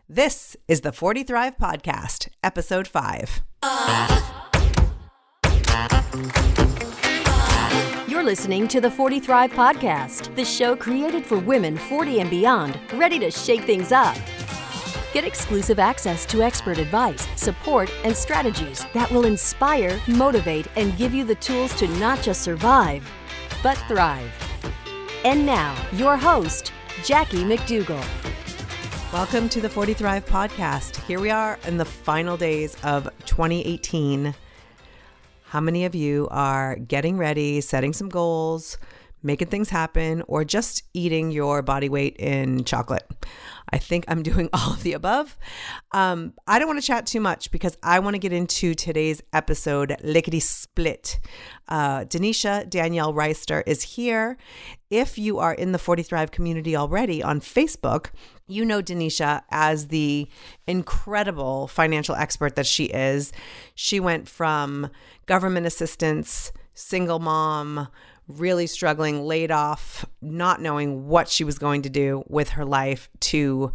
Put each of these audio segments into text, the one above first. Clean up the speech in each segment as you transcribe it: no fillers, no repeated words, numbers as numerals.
This is the 40 Thrive Podcast, Episode 5. You're listening to the 40 Thrive Podcast, the show created for women 40 and beyond, ready to shake things up. Get exclusive access to expert advice, support, and strategies that will inspire, motivate, and give you the tools to not just survive, but thrive. And now, your host, Jackie McDougall. Welcome to the 40 Thrive Podcast. Here we are in the final days of 2018. How many of you are getting ready, setting some goals, making things happen, or just eating your body weight in chocolate? I think I'm doing all of the above. I don't want to chat too much because I want to get into today's episode lickety split. Danisha Danielle Wrighster is here. If you are in the 40 Thrive community already on Facebook, you know Danisha as the incredible financial expert that she is. She went from government assistance, single mom, really struggling, laid off, not knowing what she was going to do with her life, to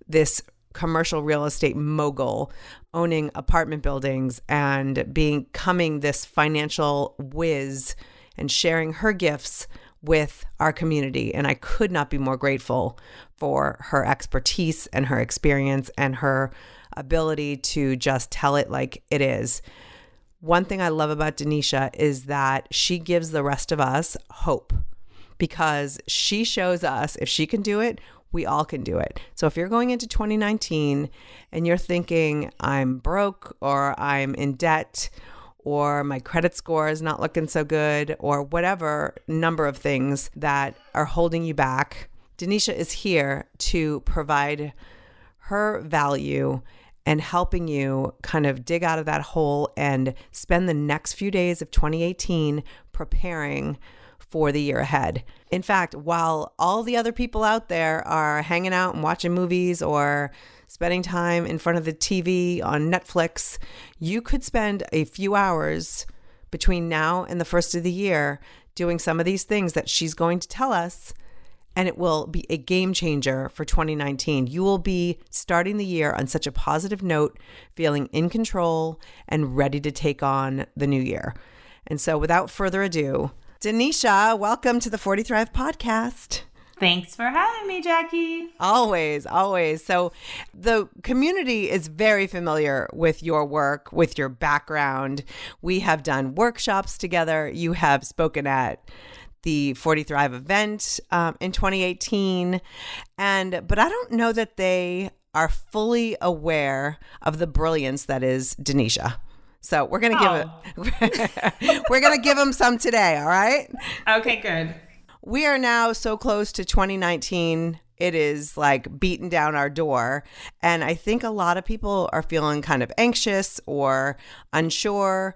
this commercial real estate mogul, owning apartment buildings and becoming this financial whiz and sharing her gifts with our community. And I could not be more grateful for her expertise and her experience and her ability to just tell it like it is. One thing I love about Danisha is that she gives the rest of us hope, because she shows us if she can do it, we all can do it. So if you're going into 2019 and you're thinking I'm broke or I'm in debt or my credit score is not looking so good or whatever number of things that are holding you back, Danisha is here to provide her value and helping you kind of dig out of that hole and spend the next few days of 2018 preparing for the year ahead. In fact, while all the other people out there are hanging out and watching movies or spending time in front of the TV on Netflix, you could spend a few hours between now and the first of the year doing some of these things that she's going to tell us, and it will be a game changer for 2019. You will be starting the year on such a positive note, feeling in control and ready to take on the new year. And so without further ado, Danisha, welcome to the 40 Thrive Podcast. Thanks for having me, Jackie. Always, always. So the community is very familiar with your work, with your background. We have done workshops together. You have spoken at the 40 Thrive event in 2018. But I don't know that they are fully aware of the brilliance that is Danisha. So we're going to give them some today. All right. Okay, good. We are now so close to 2019. It is like beating down our door. And I think a lot of people are feeling kind of anxious or unsure,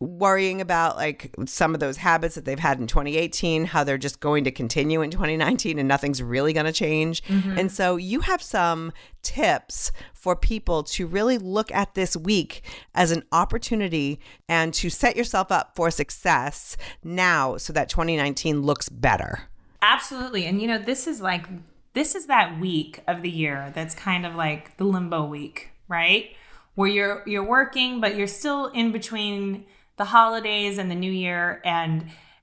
worrying about like some of those habits that they've had in 2018, how they're just going to continue in 2019 and nothing's really going to change. Mm-hmm. And so you have some tips for people to really look at this week as an opportunity and to set yourself up for success now so that 2019 looks better. Absolutely. And this is that week of the year that's kind of like the limbo week, right? Where you're working, but you're still in between the holidays and the new year.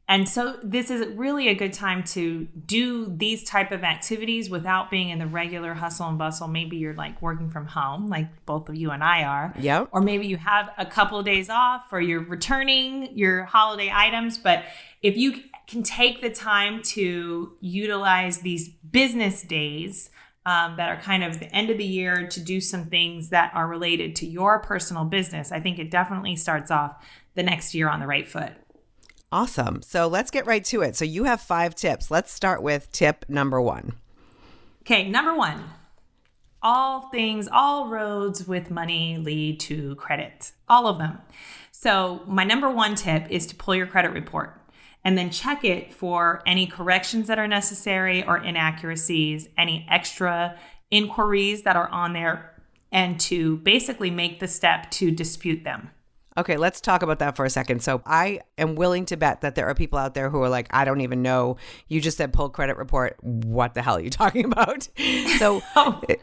And so this is really a good time to do these type of activities without being in the regular hustle and bustle. Maybe you're like working from home, like both of you and I are. Yep. Or maybe you have a couple of days off or you're returning your holiday items. But if you can take the time to utilize these business days that are kind of the end of the year to do some things that are related to your personal business, I think it definitely starts off the next year on the right foot. Awesome. So let's get right to it. So you have 5 tips. Let's start with tip number 1. Okay, number 1. All roads with money lead to credit. All of them. So my number 1 tip is to pull your credit report and then check it for any corrections that are necessary or inaccuracies, any extra inquiries that are on there, and to basically make the step to dispute them. Okay, let's talk about that for a second. So I am willing to bet that there are people out there who are like, I don't even know. You just said pull credit report. What the hell are you talking about? So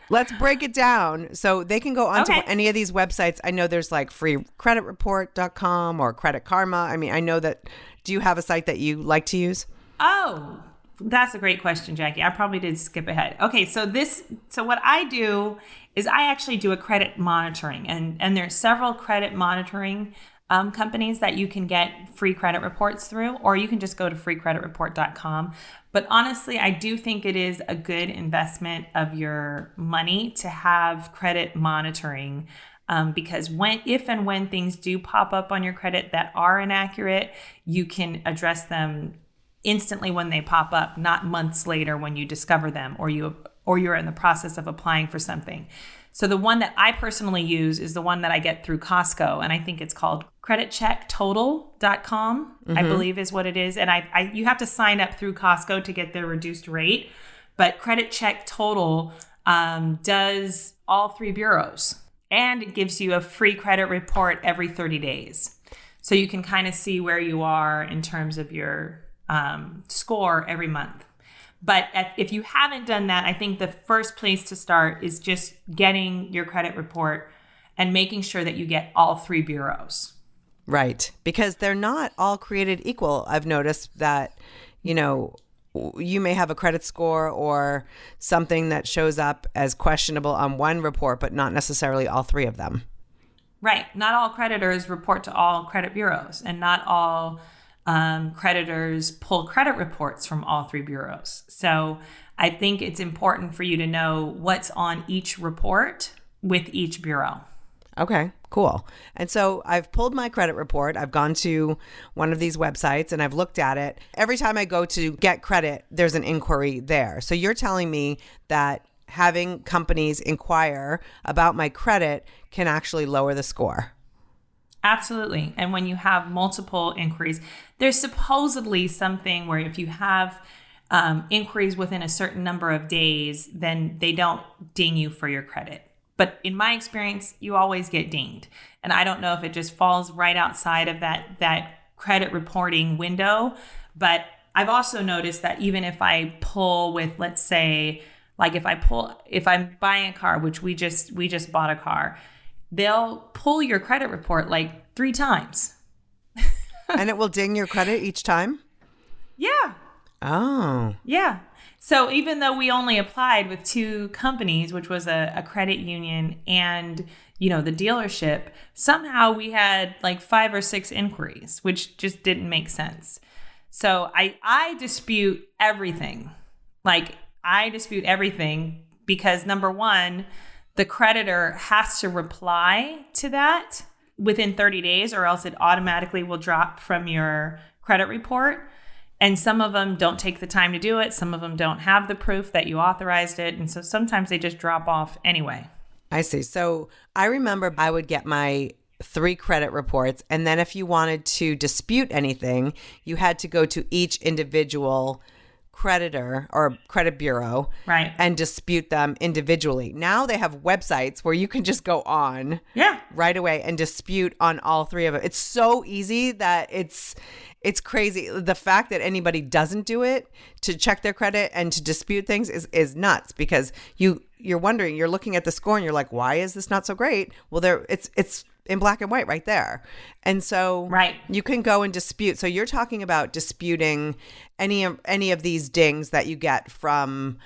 let's break it down. So they can go onto any of these websites. I know there's like freecreditreport.com or Credit Karma. I mean, I know that. Do you have a site that you like to use? Oh, that's a great question, Jackie. I probably did skip ahead. Okay, so what I do is I actually do a credit monitoring, and there's several credit monitoring companies that you can get free credit reports through, or you can just go to freecreditreport.com. But honestly, I do think it is a good investment of your money to have credit monitoring, because if and when things do pop up on your credit that are inaccurate, you can address them instantly when they pop up, not months later when you discover them or you're in the process of applying for something. So the one that I personally use is the one that I get through Costco, and I think it's called creditchecktotal.com, I believe is what it is. And you have to sign up through Costco to get the reduced rate, but Credit Check Total does all 3 bureaus, and it gives you a free credit report every 30 days. So you can kind of see where you are in terms of your score every month. But if you haven't done that, I think the first place to start is just getting your credit report and making sure that you get all 3 bureaus. Right. Because they're not all created equal. I've noticed that, you may have a credit score or something that shows up as questionable on one report, but not necessarily all 3 of them. Right. Not all creditors report to all credit bureaus, and not all creditors pull credit reports from all 3 bureaus. So I think it's important for you to know what's on each report with each bureau. Okay, cool. And so I've pulled my credit report. I've gone to one of these websites and I've looked at it. Every time I go to get credit, there's an inquiry there. So you're telling me that having companies inquire about my credit can actually lower the score. Absolutely. And when you have multiple inquiries, there's supposedly something where if you have inquiries within a certain number of days, then they don't ding you for your credit. But in my experience, you always get dinged. And I don't know if it just falls right outside of that credit reporting window. But I've also noticed that even if I pull with, let's say, like if I'm buying a car, which we just bought a car, they'll pull your credit report like 3 times. And it will ding your credit each time? Yeah. Oh. Yeah. So even though we only applied with 2 companies, which was a credit union and, the dealership, somehow we had like 5 or 6 inquiries, which just didn't make sense. So I dispute everything. Like I dispute everything because number one, the creditor has to reply to that within 30 days or else it automatically will drop from your credit report. And some of them don't take the time to do it. Some of them don't have the proof that you authorized it. And so sometimes they just drop off anyway. I see. So I remember I would get my 3 credit reports. And then if you wanted to dispute anything, you had to go to each individual creditor or credit bureau, right, and dispute them individually. Now they have websites where you can just go on right away and dispute on all 3 of them. It's so easy that it's crazy. The fact that anybody doesn't do it to check their credit and to dispute things is nuts because you're wondering, you're looking at the score and you're like, why is this not so great? Well, it's in black and white right there. And so you can go and dispute. So you're talking about disputing any of these dings that you get from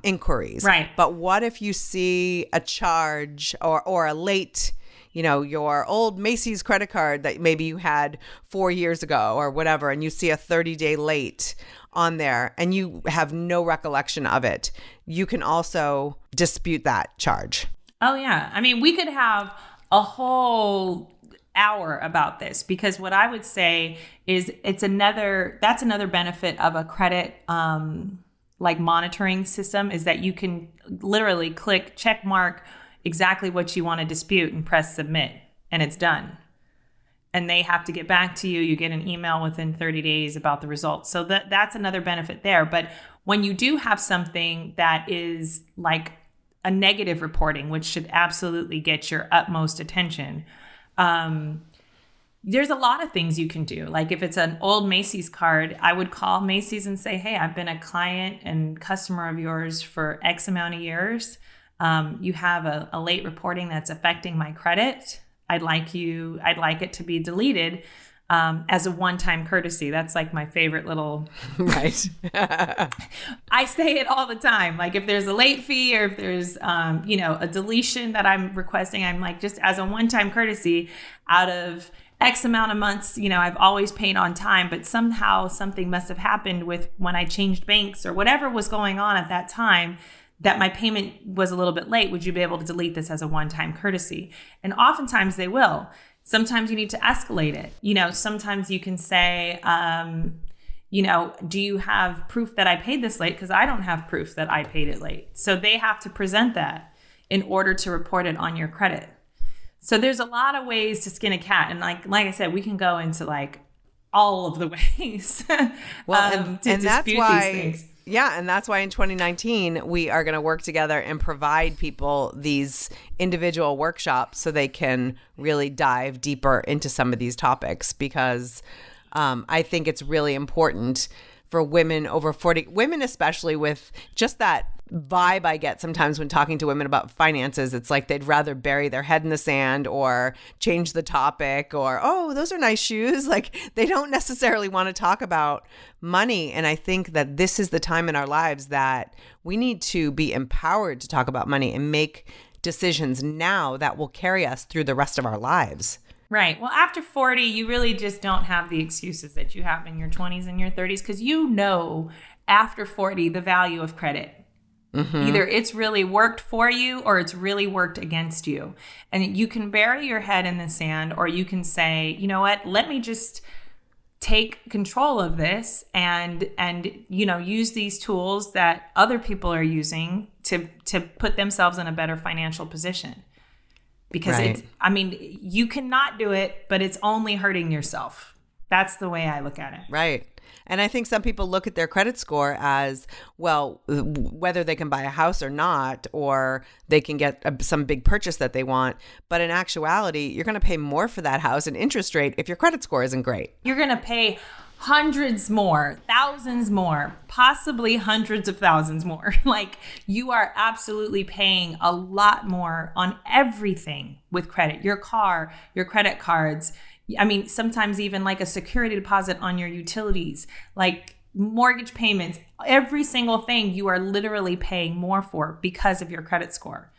inquiries. Right. But what if you see a charge or a late, your old Macy's credit card that maybe you had 4 years ago or whatever, and you see a 30-day late on there and you have no recollection of it, you can also dispute that charge. Oh, yeah. I mean, we could have a whole hour about this because what I would say is that's another benefit of a credit like monitoring system is that you can literally click check mark exactly what you want to dispute and press submit and it's done. And they have to get back to you. You get an email within 30 days about the results. So that's another benefit there. But when you do have something that is like a negative reporting, which should absolutely get your utmost attention, there's a lot of things you can do. Like if it's an old Macy's card, I would call Macy's and say, hey, I've been a client and customer of yours for X amount of years. You have a late reporting that's affecting my credit. I'd like it to be deleted as a one-time courtesy. That's like my favorite little. Right. I say it all the time. Like if there's a late fee or if there's, a deletion that I'm requesting, I'm like, just as a one-time courtesy out of X amount of months, I've always paid on time, but somehow something must have happened with when I changed banks or whatever was going on at that time that my payment was a little bit late. Would you be able to delete this as a one-time courtesy? And oftentimes they will. Sometimes you need to escalate it. Sometimes you can say, do you have proof that I paid this late? Because I don't have proof that I paid it late. So they have to present that in order to report it on your credit. So there's a lot of ways to skin a cat. And like I said, we can go into like all of the ways well, to dispute these things. Yeah, and that's why in 2019, we are going to work together and provide people these individual workshops so they can really dive deeper into some of these topics, because I think it's really important for women over 40, women especially, with just that vibe I get sometimes when talking to women about finances. It's like they'd rather bury their head in the sand or change the topic or, oh, those are nice shoes. Like they don't necessarily want to talk about money. And I think that this is the time in our lives that we need to be empowered to talk about money and make decisions now that will carry us through the rest of our lives. Right. Well, after 40, you really just don't have the excuses that you have in your 20s and your 30s, because after 40, the value of credit. Mm-hmm. Either it's really worked for you or it's really worked against you. And you can bury your head in the sand, or you can say, you know what, let me just take control of this and use these tools that other people are using to put themselves in a better financial position. Because right. You cannot do it, but it's only hurting yourself. That's the way I look at it. Right. And I think some people look at their credit score as, well, whether they can buy a house or not, or they can get some big purchase that they want. But in actuality, you're going to pay more for that house in interest rate if your credit score isn't great. You're going to pay hundreds more, thousands more, possibly hundreds of thousands more. Like you are absolutely paying a lot more on everything with credit, your car, your credit cards. Sometimes even like a security deposit on your utilities, like mortgage payments, every single thing you are literally paying more for because of your credit score.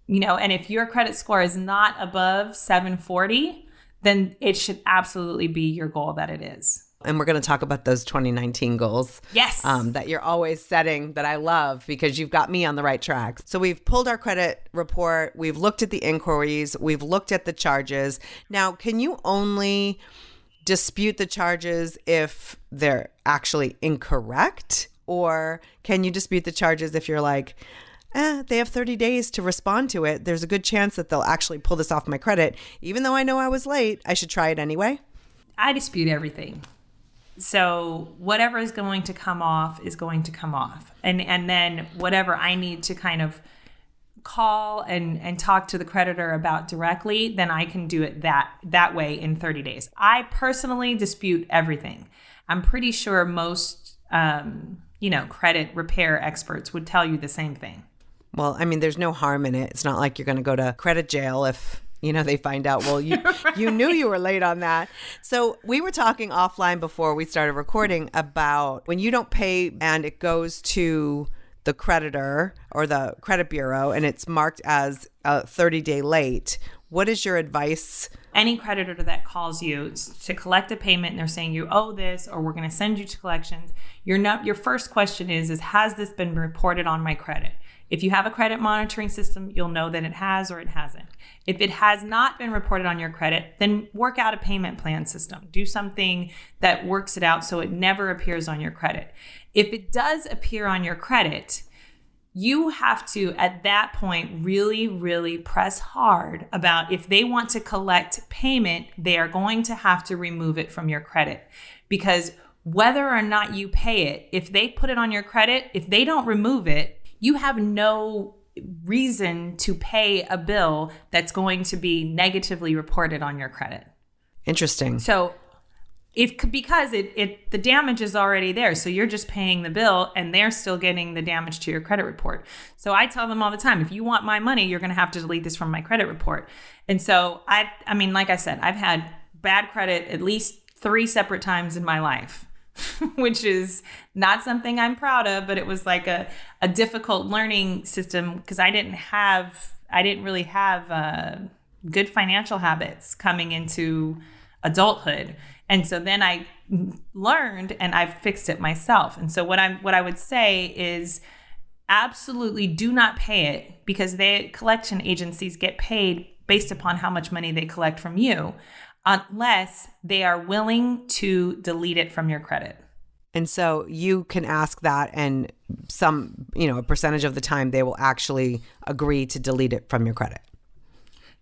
And if your credit score is not above 740, then it should absolutely be your goal that it is. And we're going to talk about those 2019 goals. Yes. That you're always setting, that I love, because you've got me on the right track. So we've pulled our credit report. We've looked at the inquiries. We've looked at the charges. Now, can you only dispute the charges if they're actually incorrect? Or can you dispute the charges if you're like, they have 30 days to respond to it. There's a good chance that they'll actually pull this off my credit. Even though I know I was late, I should try it anyway? I dispute everything. So whatever is going to come off is going to come off. And then whatever I need to kind of call and talk to the creditor about directly, then I can do it that way in 30 days. I personally dispute everything. I'm pretty sure most, credit repair experts would tell you the same thing. Well, there's no harm in it. It's not like you're going to go to credit jail if they find out, well, you knew you were late on that. So we were talking offline before we started recording about when you don't pay and it goes to the creditor or the credit bureau and it's marked as a 30-day late. What is your advice? Any creditor that calls you to collect a payment and they're saying you owe this or we're going to send you to collections, your first question is has this been reported on my credit? If you have a credit monitoring system, you'll know that it has or it hasn't. If it has not been reported on your credit, then work out a payment plan system. Do something that works it out so it never appears on your credit. If it does appear on your credit, you have to, at that point, really, really press hard about if they want to collect payment, they are going to have to remove it from your credit. Because whether or not you pay it, if they put it on your credit, if they don't remove it, you have no reason to pay a bill that's going to be negatively reported on your credit. Interesting. So because the damage is already there. So you're just paying the bill and they're still getting the damage to your credit report. So I tell them all the time, if you want my money, you're going to have to delete this from my credit report. And so I mean, like I said, I've had bad credit at least 3 separate times in my life, which is not something I'm proud of, but it was like a difficult learning system because I didn't really have good financial habits coming into adulthood. And so then I learned and I've fixed it myself. And so what I would say is absolutely do not pay it, because collection agencies get paid based upon how much money they collect from you, unless they are willing to delete it from your credit. And so you can ask that, and a percentage of the time they will actually agree to delete it from your credit.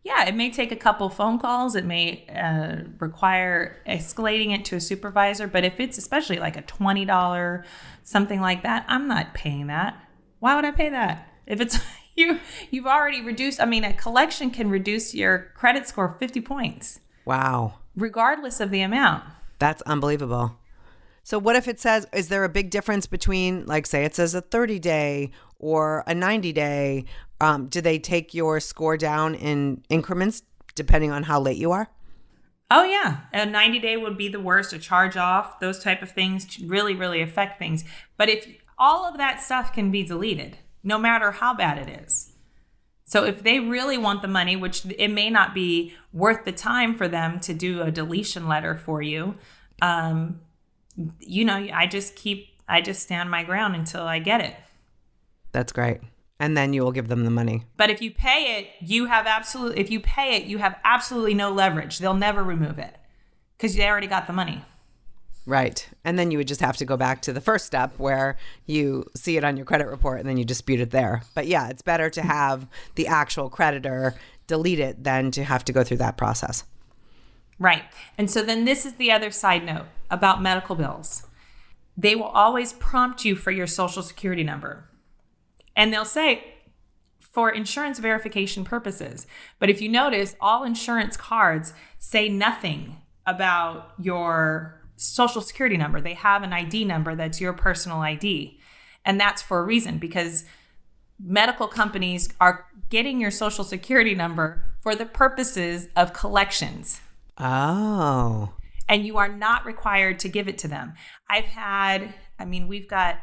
Yeah, it may take a couple phone calls. It may require escalating it to a supervisor. But if it's especially like a $20, something like that, I'm not paying that. Why would I pay that? If it's you've already reduced, a collection can reduce your credit score 50 points. Wow. Regardless of the amount. That's unbelievable. So what if it says, is there a big difference between, like, say it says a 30-day or a 90-day? Do they take your score down in increments depending on how late you are? Oh, yeah. A 90-day would be the worst. A charge off, those type of things really, really affect things. But if all of that stuff can be deleted, no matter how bad it is. So if they really want the money, which it may not be worth the time for them to do a deletion letter for you, I just stand my ground until I get it. That's great. And then you will give them the money. But if you pay it, you have absolutely no leverage. They'll never remove it because they already got the money. Right. And then you would just have to go back to the first step where you see it on your credit report and then you dispute it there. But yeah, it's better to have the actual creditor delete it than to have to go through that process. Right. And so then this is the other side note about medical bills. They will always prompt you for your social security number. And they'll say, for insurance verification purposes. But if you notice, all insurance cards say nothing about your social security number. They have an ID number that's your personal ID. And that's for a reason, because medical companies are getting your social security number for the purposes of collections. Oh. And you are not required to give it to them. We've got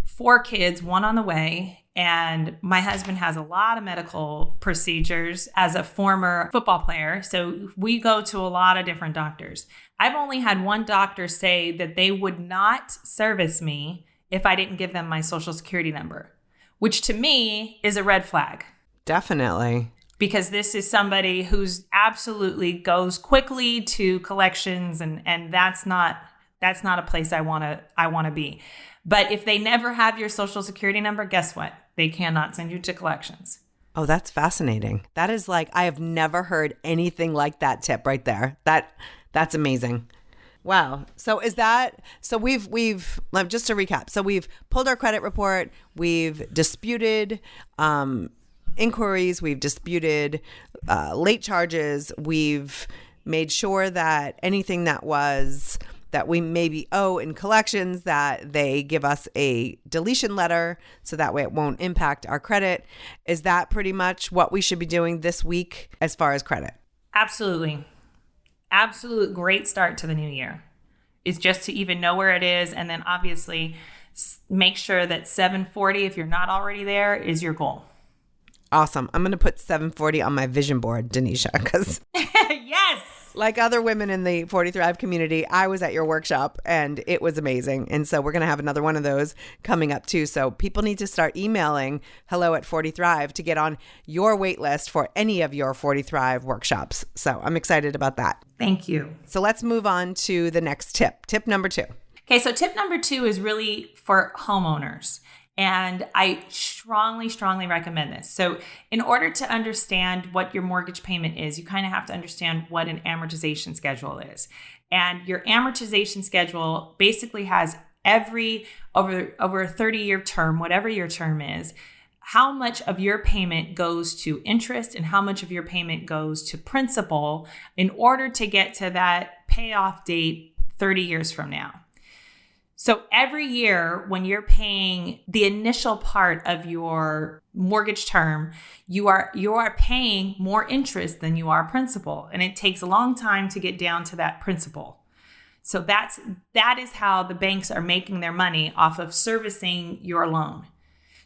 4 kids, 1 on the way. And my husband has a lot of medical procedures as a former football player. So we go to a lot of different doctors. I've only had one doctor say that they would not service me if I didn't give them my social security number, which to me is a red flag. Definitely. Because this is somebody who's absolutely goes quickly to collections, and that's not a place I want to be. But if they never have your social security number, guess what? They cannot send you to collections. Oh, that's fascinating. That is I have never heard anything like that tip right there. That's amazing. Wow. So we've just to recap. So we've pulled our credit report. We've disputed inquiries. We've disputed late charges. We've made sure that anything that we maybe owe in collections, that they give us a deletion letter so that way it won't impact our credit. Is that pretty much what we should be doing this week as far as credit? Absolutely. Absolute great start to the new year. Is just to even know where it is, and then obviously make sure that 740, if you're not already there, is your goal. Awesome. I'm going to put 740 on my vision board, Danisha, because yes. Like other women in the 40 Thrive community, I was at your workshop and it was amazing. And so we're going to have another one of those coming up too. So people need to start emailing hello@40thrive to get on your wait list for any of your 40 Thrive workshops. So I'm excited about that. Thank you. So let's move on to the next tip. Tip number 2. Okay, so tip number 2 is really for homeowners. And I strongly, strongly recommend this. So in order to understand what your mortgage payment is, you kind of have to understand what an amortization schedule is. And your amortization schedule basically has over a 30-year term, whatever your term is, how much of your payment goes to interest and how much of your payment goes to principal in order to get to that payoff date 30 years from now. So every year when you're paying the initial part of your mortgage term, you are paying more interest than you are principal. And it takes a long time to get down to that principal. So that is how the banks are making their money off of servicing your loan.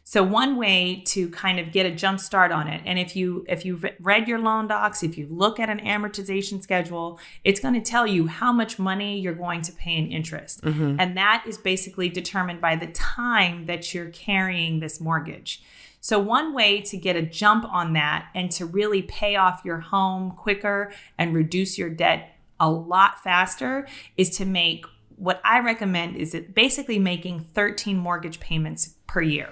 So one way to kind of get a jump start on it, and if you've read your loan docs, if you look at an amortization schedule, it's going to tell you how much money you're going to pay in interest. Mm-hmm. And that is basically determined by the time that you're carrying this mortgage. So one way to get a jump on that and to really pay off your home quicker and reduce your debt a lot faster is to make, what I recommend is basically making 13 mortgage payments per year.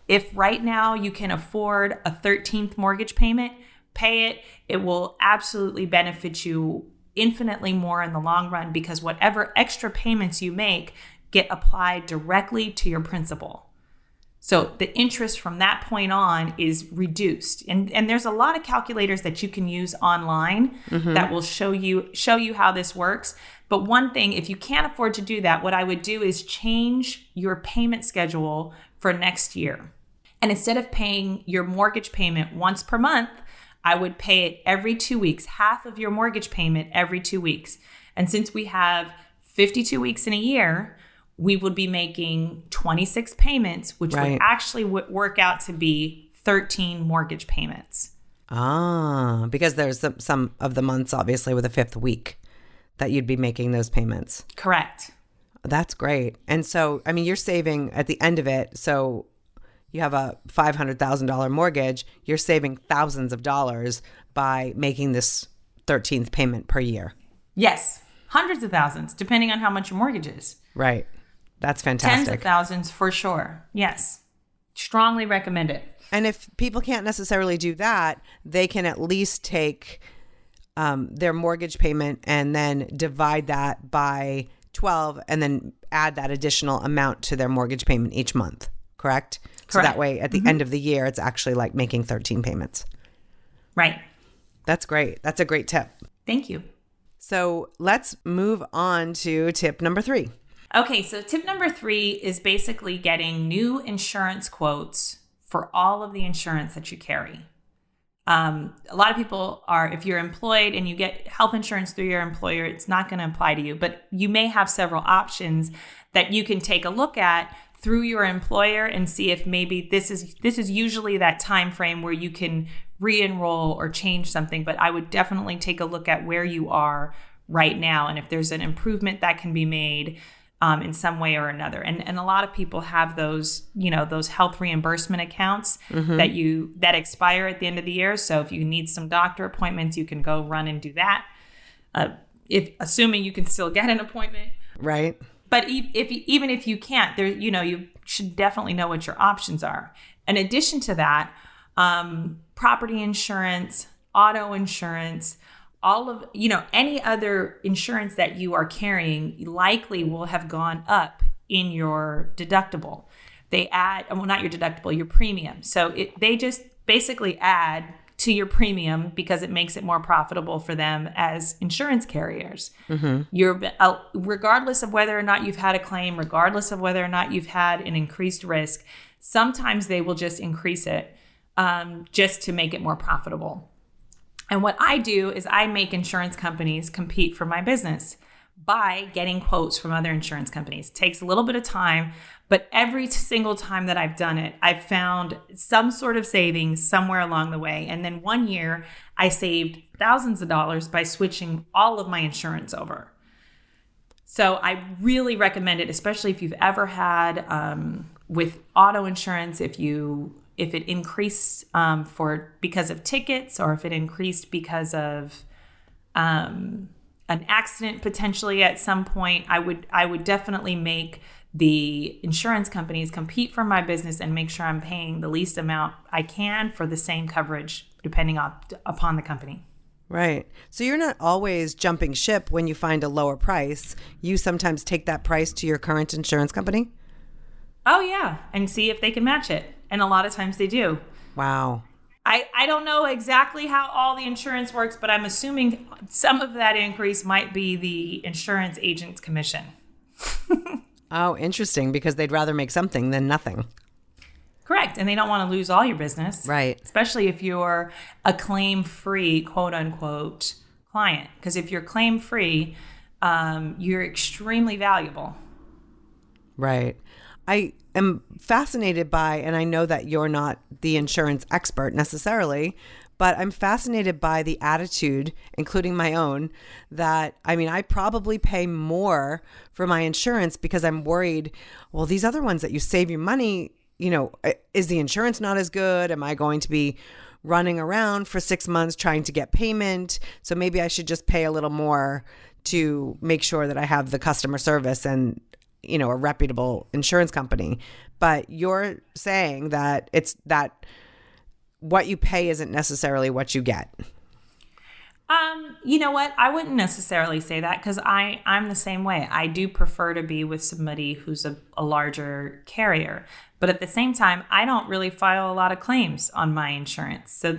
If right now you can afford a 13th mortgage payment, pay it. It will absolutely benefit you infinitely more in the long run because whatever extra payments you make get applied directly to your principal. So the interest from that point on is reduced. And there's a lot of calculators that you can use online that will show you how this works. But one thing, if you can't afford to do that, what I would do is change your payment schedule for next year. And instead of paying your mortgage payment once per month, I would pay it every 2 weeks, half of your mortgage payment every 2 weeks. And since we have 52 weeks in a year, we would be making 26 payments, which would actually work out to be 13 mortgage payments. Ah, because there's some of the months, obviously, with a fifth week that you'd be making those payments. Correct. That's great. And so, I mean, you're saving at the end of it. So you have a $500,000 mortgage, you're saving thousands of dollars by making this 13th payment per year. Yes. Hundreds of thousands, depending on how much your mortgage is. Right. That's fantastic. Tens of thousands for sure. Yes. Strongly recommend it. And if people can't necessarily do that, they can at least take their mortgage payment and then divide that by 12 and then add that additional amount to their mortgage payment each month, correct? So that way at the end of the year, it's actually like making 13 payments. Right. That's great. That's a great tip. Thank you. So let's move on to tip number 3. Okay, so tip number 3 is basically getting new insurance quotes for all of the insurance that you carry. A lot of people are, if you're employed and you get health insurance through your employer, it's not going to apply to you, but you may have several options that you can take a look at through your employer and see if maybe this is usually that time frame where you can re-enroll or change something. But I would definitely take a look at where you are right now and if there's an improvement that can be made in some way or another. And a lot of people have those, those health reimbursement accounts that expire at the end of the year. So if you need some doctor appointments, you can go run and do that. Assuming you can still get an appointment. Right. But even if you can't, you should definitely know what your options are. In addition to that, property insurance, auto insurance, all of, any other insurance that you are carrying likely will have gone up in your deductible. They add, well, not your deductible, your premium. So they just basically add to your premium because it makes it more profitable for them as insurance carriers. Regardless of whether or not you've had a claim, regardless of whether or not you've had an increased risk, sometimes they will just increase it just to make it more profitable. And what I do is I make insurance companies compete for my business by getting quotes from other insurance companies. It takes a little bit of time, but every single time that I've done it, I've found some sort of savings somewhere along the way. And then one year I saved thousands of dollars by switching all of my insurance over. So I really recommend it, especially if you've ever had with auto insurance, if it increased because of tickets or if it increased because of an accident potentially at some point, I would definitely make the insurance companies compete for my business and make sure I'm paying the least amount I can for the same coverage depending upon the company. Right. So you're not always jumping ship when you find a lower price. You sometimes take that price to your current insurance company? Oh, yeah. And see if they can match it. And a lot of times they do. Wow. I don't know exactly how all the insurance works, but I'm assuming some of that increase might be the insurance agent's commission. Oh, interesting, because they'd rather make something than nothing. Correct. And they don't want to lose all your business. Right. Especially if you're a claim-free, quote unquote, client. Because if you're claim-free, you're extremely valuable. Right. I am fascinated by, and I know that you're not the insurance expert necessarily, but I'm fascinated by the attitude, including my own, that, I mean, I probably pay more for my insurance because I'm worried, well, these other ones that you save your money, you know, is the insurance not as good? Am I going to be running around for 6 months trying to get payment? So maybe I should just pay a little more to make sure that I have the customer service and, you know, a reputable insurance company. But you're saying that it's that what you pay isn't necessarily what you get. You know what? I wouldn't necessarily say that, because I'm the same way. I do prefer to be with somebody who's a larger carrier. But at the same time, I don't really file a lot of claims on my insurance. So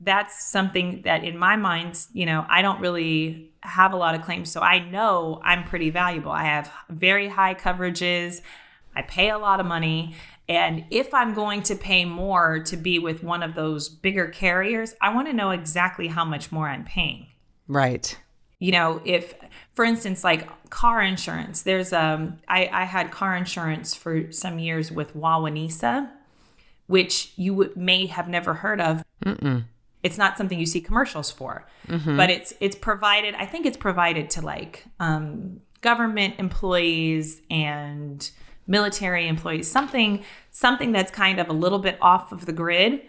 that's something that in my mind, you know, I don't really have a lot of claims. So I know I'm pretty valuable. I have very high coverages. I pay a lot of money. And if I'm going to pay more to be with one of those bigger carriers, I want to know exactly how much more I'm paying. Right. You know, if, for instance, like car insurance, there's I had car insurance for some years with Wawanesa, which you may have never heard of. Mm-mm. It's not something you see commercials for, but it's provided. I think it's provided to like government employees and military employees, something that's kind of a little bit off of the grid.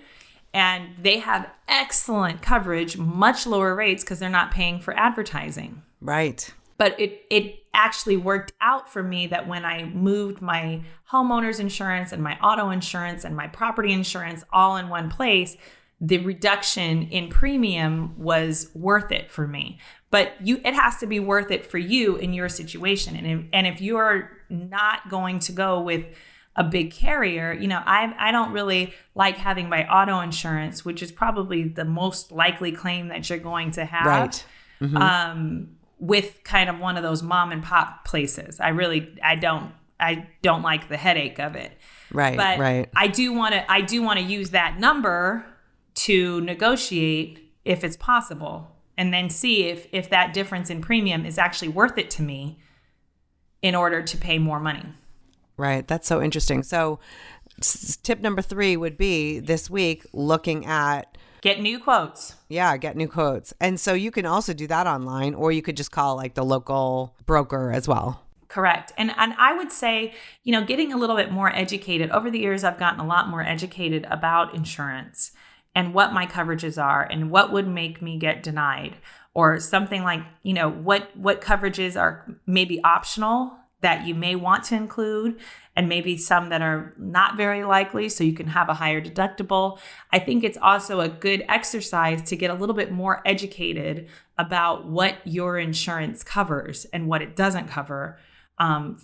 And they have excellent coverage, much lower rates because they're not paying for advertising. Right. But it actually worked out for me that when I moved my homeowner's insurance and my auto insurance and my property insurance all in one place, the reduction in premium was worth it for me. But it has to be worth it for you in your situation. And if you're not going to go with a big carrier, you know, I don't really like having my auto insurance, which is probably the most likely claim that you're going to have. Right. Mm-hmm. With kind of one of those mom and pop places. I don't like the headache of it. Right. But right. I do want to use that number to negotiate if it's possible, and then see if that difference in premium is actually worth it to me in order to pay more money. Right. That's so interesting. So tip number 3 would be this week looking at get new quotes. Yeah, get new quotes. And so you can also do that online, or you could just call like the local broker as well. Correct. And I would say, you know, getting a little bit more educated. Over the years, I've gotten a lot more educated about insurance and what my coverages are and what would make me get denied, or something like, you know, what coverages are maybe optional that you may want to include, and maybe some that are not very likely, so you can have a higher deductible. I think it's also a good exercise to get a little bit more educated about what your insurance covers and what it doesn't cover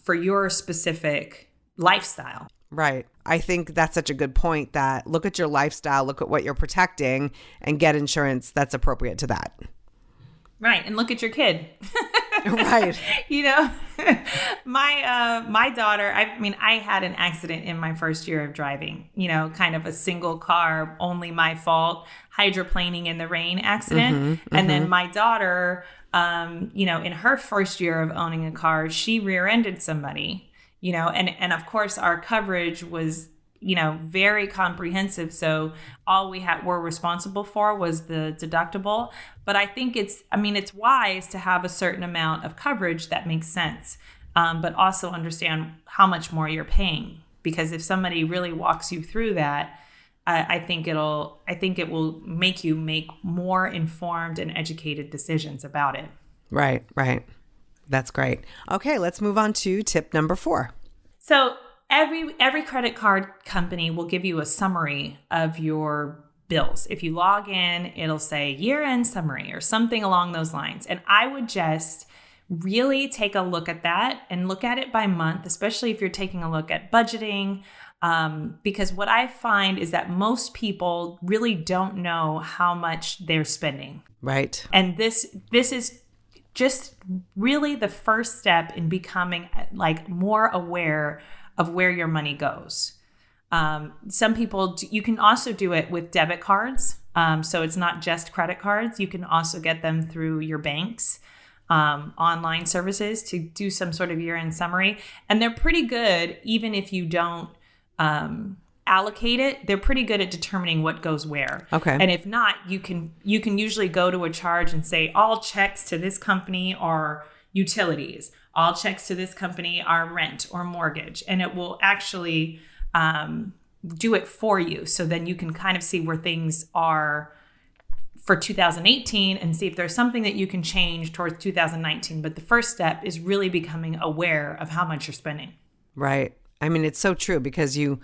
for your specific lifestyle. Right. I think that's such a good point, that look at your lifestyle, look at what you're protecting, and get insurance that's appropriate to that. Right. And look at your kid. Right. You know, my daughter, I had an accident in my first year of driving, you know, kind of a single car, only my fault, hydroplaning in the rain accident. And then my daughter, you know, in her first year of owning a car, she rear-ended somebody, you know, and of course our coverage was, you know, very comprehensive. So all we're responsible for was the deductible. But I think it's wise to have a certain amount of coverage that makes sense, but also understand how much more you're paying. Because if somebody really walks you through that, I think it will make you make more informed and educated decisions about it. Right, right. That's great. Okay, let's move on to tip number 4. So every credit card company will give you a summary of your bills. If you log in, it'll say year-end summary or something along those lines. And I would just really take a look at that and look at it by month, especially if you're taking a look at budgeting Because what I find is that most people really don't know how much they're spending. Right. And this is just really the first step in becoming like more aware of where your money goes. Some people, you can also do it with debit cards. So it's not just credit cards. You can also get them through your bank's online services to do some sort of year-end summary. And they're pretty good, even if you don't allocate it. They're pretty good at determining what goes where. Okay. And if not, you can usually go to a charge and say all checks to this company are utilities. All checks to this company are rent or mortgage. And it will actually do it for you. So then you can kind of see where things are for 2018 and see if there's something that you can change towards 2019. But the first step is really becoming aware of how much you're spending. Right. I mean, it's so true because you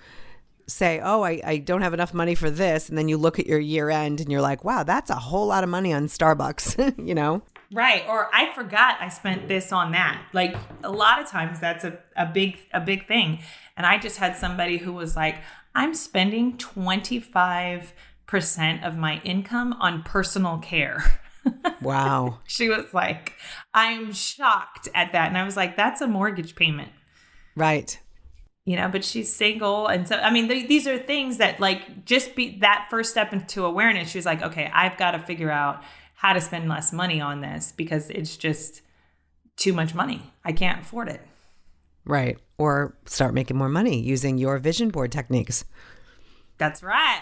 say, oh, I don't have enough money for this. And then you look at your year end and you're like, wow, that's a whole lot of money on Starbucks, you know? Right. Or I forgot I spent this on that. Like a lot of times that's a big thing. And I just had somebody who was like, I'm spending 25% of my income on personal care. Wow. She was like, I'm shocked at that. And I was like, that's a mortgage payment. Right. You know, but she's single. And so, I mean, these are things that like just be that first step into awareness. She was like, okay, I've got to figure out how to spend less money on this because it's just too much money. I can't afford it. Right. Or start making more money using your vision board techniques. That's right.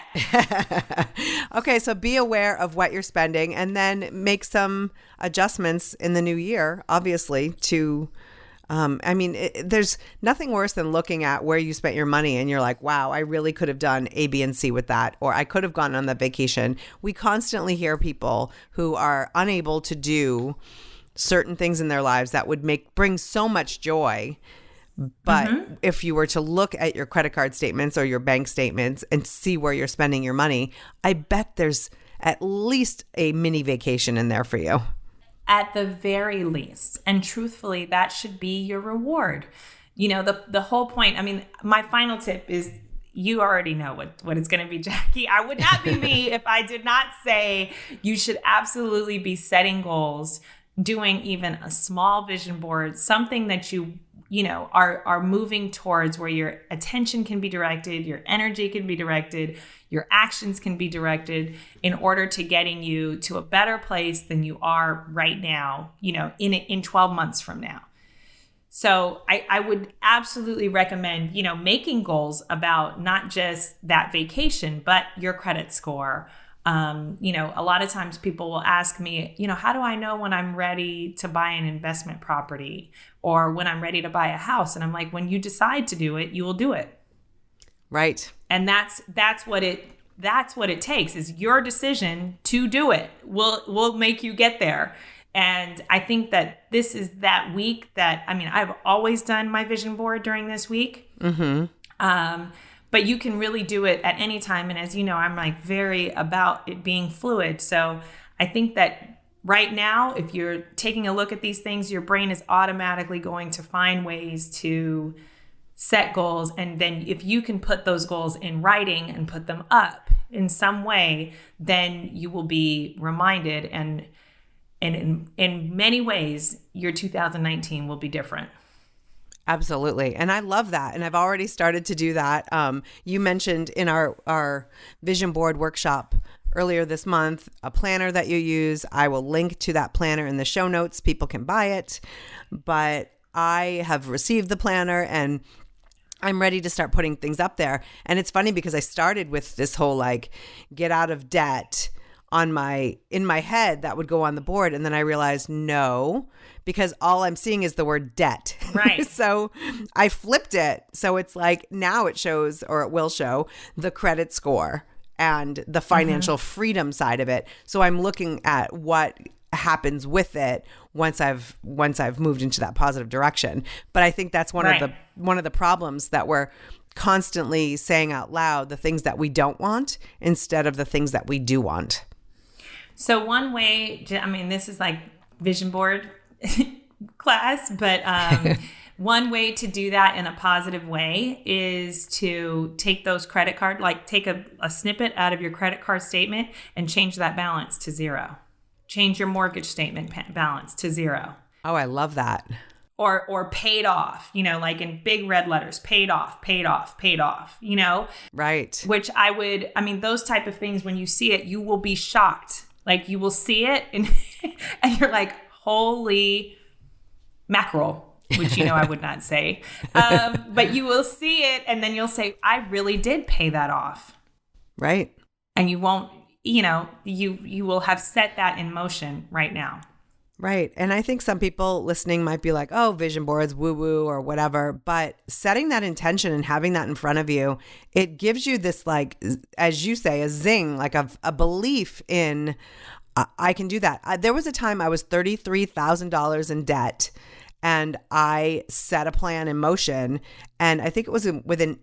Okay, so be aware of what you're spending and then make some adjustments in the new year, obviously, to, there's nothing worse than looking at where you spent your money and you're like, wow, I really could have done A, B, and C with that, or I could have gone on that vacation. We constantly hear people who are unable to do certain things in their lives that would bring so much joy. But if you were to look at your credit card statements or your bank statements and see where you're spending your money, I bet there's at least a mini vacation in there for you. At the very least. And truthfully, that should be your reward. You know, the whole point, I mean, my final tip is you already know what it's going to be, Jackie. I would not be me if I did not say you should absolutely be setting goals, doing even a small vision board, something that you know, are moving towards where your attention can be directed, your energy can be directed, your actions can be directed in order to getting you to a better place than you are right now, you know, in 12 months from now. So I would absolutely recommend, you know, making goals about not just that vacation, but your credit score. You know, a lot of times people will ask me, you know, how do I know when I'm ready to buy an investment property or when I'm ready to buy a house? And I'm like, when you decide to do it, you will do it. Right. And that's what it takes is your decision to do it will make you get there. And I think that this is that week that, I mean, I've always done my vision board during this week. But you can really do it at any time. And as you know, I'm like very about it being fluid. So I think that right now, if you're taking a look at these things, your brain is automatically going to find ways to set goals. And then if you can put those goals in writing and put them up in some way, then you will be reminded. And in many ways, your 2019 will be different. Absolutely. And I love that. And I've already started to do that. You mentioned in our vision board workshop earlier this month, a planner that you use. I will link to that planner in the show notes. People can buy it. But I have received the planner and I'm ready to start putting things up there. And it's funny because I started with this whole like get out of debt in my head that would go on the board. And then I realized no, because all I'm seeing is the word debt. Right. So I flipped it. So it's like now it shows, or it will show, the credit score and the financial freedom side of it. So I'm looking at what happens with it once I've moved into that positive direction. But I think that's one of the problems that we're constantly saying out loud, the things that we don't want instead of the things that we do want. So one way, I mean, this is like vision board class, but one way to do that in a positive way is to take those credit card, like take a snippet out of your credit card statement and change that balance to zero. Change your mortgage statement balance to zero. Oh, I love that. Or paid off, like in big red letters, paid off, Right. Which those type of things, when you see it, you will be shocked. Like you will see it and you're like, holy mackerel, which, I would not say. But you will see it and then you'll say, I really did pay that off. Right. And you won't, you will have set that in motion right now. Right. And I think some people listening might be like, oh, vision boards, woo woo or whatever. But setting that intention and having that in front of you, it gives you this, like, as you say, a zing, like a belief in, I can do that. There was a time I was $33,000 in debt and I set a plan in motion. And I think it was within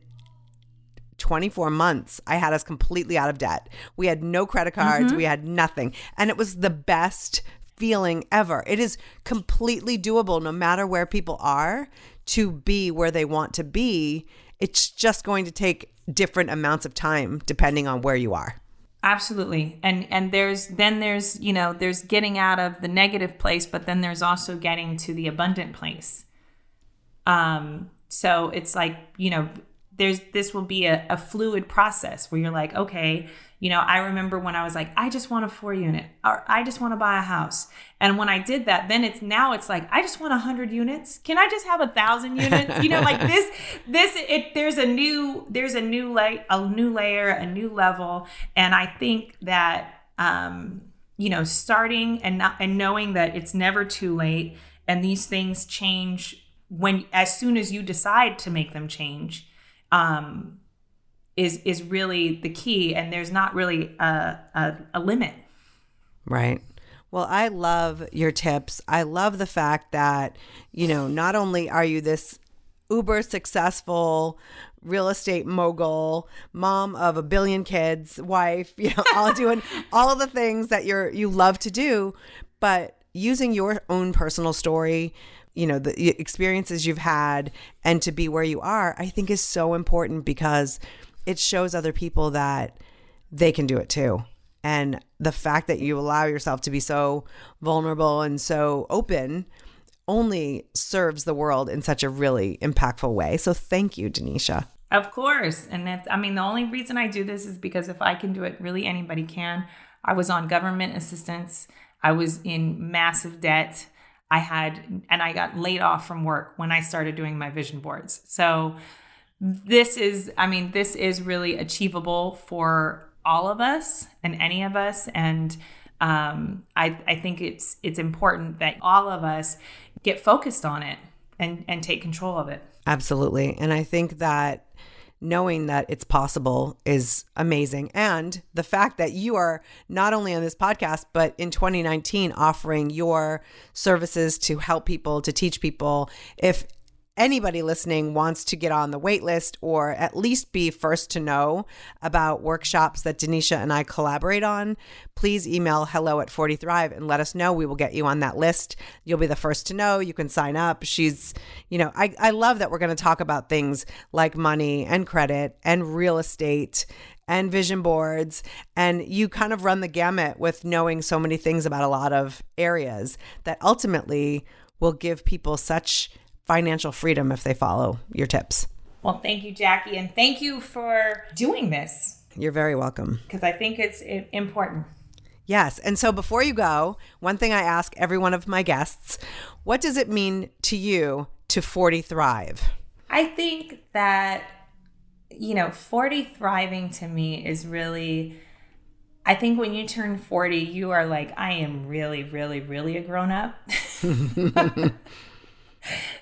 24 months, I had us completely out of debt. We had no credit cards. We had nothing. And it was the best feeling ever. It is completely doable no matter where people are to be where they want to be. It's just going to take different amounts of time depending on where you are. Absolutely. And there's getting out of the negative place, but then there's also getting to the abundant place. So it's like, this will be a fluid process where you're like, okay, I remember when I was like, I just want a 4-unit or I just want to buy a house. And when I did that, then it's like, I just want 100 units. Can I just have 1,000 units? Like there's a new layer, a new level. And I think that, starting and knowing that it's never too late and these things change as soon as you decide to make them change, is really the key, and there's not really a limit. Right. Well, I love your tips. I love the fact that, not only are you this uber successful real estate mogul, mom of a billion kids, wife, all doing all of the things that you love to do, but using your own personal story, the experiences you've had and to be where you are, I think is so important because it shows other people that they can do it too. And the fact that you allow yourself to be so vulnerable and so open only serves the world in such a really impactful way. So thank you, Danisha. Of course. And the only reason I do this is because if I can do it, really anybody can. I was on government assistance. I was in massive debt. I got laid off from work when I started doing my vision boards. So this is really achievable for all of us and any of us. And I think it's important that all of us get focused on it and take control of it. Absolutely. And I think that knowing that it's possible is amazing. And the fact that you are not only on this podcast, but in 2019 offering your services to help people, to teach people. If anybody listening wants to get on the wait list or at least be first to know about workshops that Danisha and I collaborate on, please email hello@40thrive and let us know. We will get you on that list. You'll be the first to know. You can sign up. I love that we're going to talk about things like money and credit and real estate and vision boards. And you kind of run the gamut with knowing so many things about a lot of areas that ultimately will give people such financial freedom if they follow your tips. Well, thank you, Jackie. And thank you for doing this. You're very welcome. Because I think it's important. Yes. And so before you go, one thing I ask every one of my guests, what does it mean to you to 40 Thrive? I think that, 40 thriving to me is really, I think when you turn 40, you are like, I am really, really, really a grown up.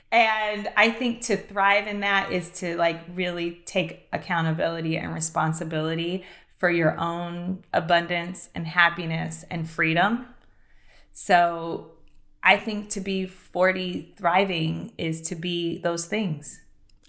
And I think to thrive in that is to really take accountability and responsibility for your own abundance and happiness and freedom. So I think to be 40 thriving is to be those things.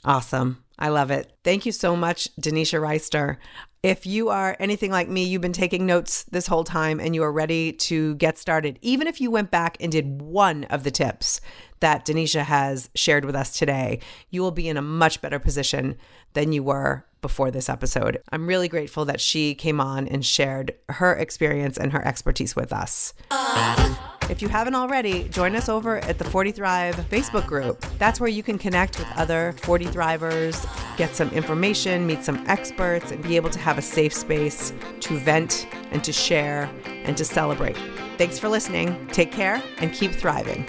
Awesome. I love it. Thank you so much, Danisha Wrighster. If you are anything like me, you've been taking notes this whole time and you are ready to get started. Even if you went back and did one of the tips that Danisha has shared with us today, you will be in a much better position than you were before this episode. I'm really grateful that she came on and shared her experience and her expertise with us. If you haven't already, join us over at the 40 Thrive Facebook group. That's where you can connect with other 40 Thrivers, get some information, meet some experts, and be able to have a safe space to vent and to share and to celebrate. Thanks for listening. Take care and keep thriving.